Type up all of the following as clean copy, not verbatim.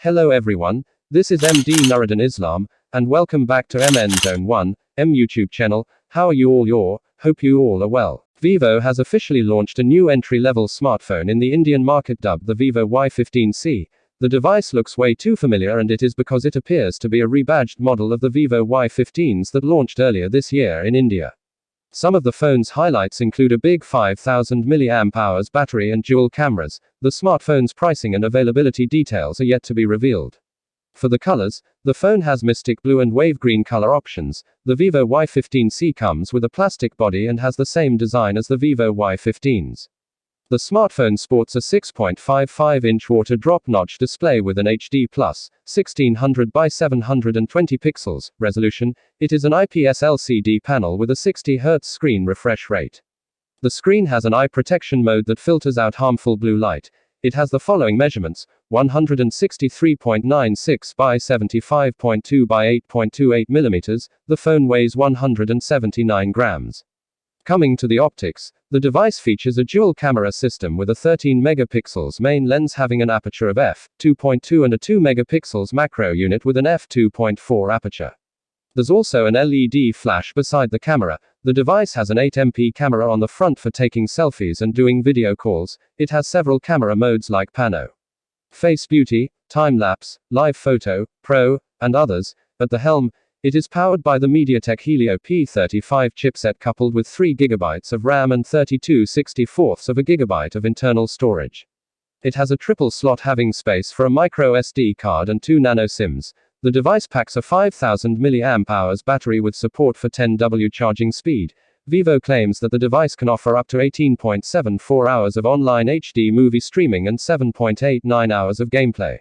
Hello everyone, this is MD Nuruddin Islam, and welcome back to MN Zone 1, YouTube channel. How are you all? Hope you all are well. ViVO has officially launched a new entry-level smartphone in the Indian market dubbed the ViVO Y15c. The device looks way too familiar, and it is because it appears to be a rebadged model of the ViVO Y15s that launched earlier this year in India. Some of the phone's highlights include a big 5000 mAh battery and dual cameras. The smartphone's pricing and availability details are yet to be revealed. For the colors, the phone has mystic blue and wave green color options. The ViVO Y15c comes with a plastic body and has the same design as the ViVO Y15s. The smartphone sports a 6.55-inch water drop notch display with an HD+ 1600 by 720 pixels resolution. It is an IPS LCD panel with a 60 Hz screen refresh rate. The screen has an eye protection mode that filters out harmful blue light. It has the following measurements: 163.96 by 75.2 by 8.28 mm. The phone weighs 179 grams. Coming to the optics, the device features a dual camera system with a 13 megapixels main lens having an aperture of f2.2 and a 2 megapixels macro unit with an f2.4 aperture. There's also an LED flash beside the camera. The device has an 8MP camera on the front for taking selfies and doing video calls. It has several camera modes like Pano, Face Beauty, Time Lapse, Live Photo, Pro, and others. At the helm, it is powered by the MediaTek Helio P35 chipset coupled with 3GB of RAM and 32/64 of a gigabyte of internal storage. It has a triple slot having space for a micro SD card and 2 nano SIMs. The device packs a 5000 mAh battery with support for 10W charging speed. ViVO claims that the device can offer up to 18.74 hours of online HD movie streaming and 7.89 hours of gameplay.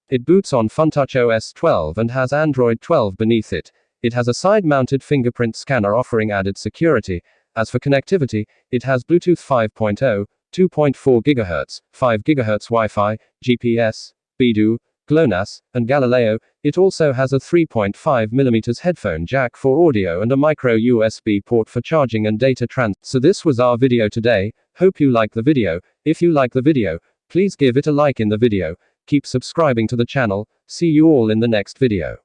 It boots on FunTouch OS 12 and has Android 12 beneath it. It has a side-mounted fingerprint scanner offering added security. As for connectivity, it has Bluetooth 5.0, 2.4 GHz, 5 GHz Wi-Fi, GPS, Beidou, GLONASS, and Galileo. It also has a 3.5mm headphone jack for audio and a micro USB port for charging and data transfer. So this was our video today. Hope you like the video. If you like the video, please give it a like in the video. Keep subscribing to the channel. See you all in the next video.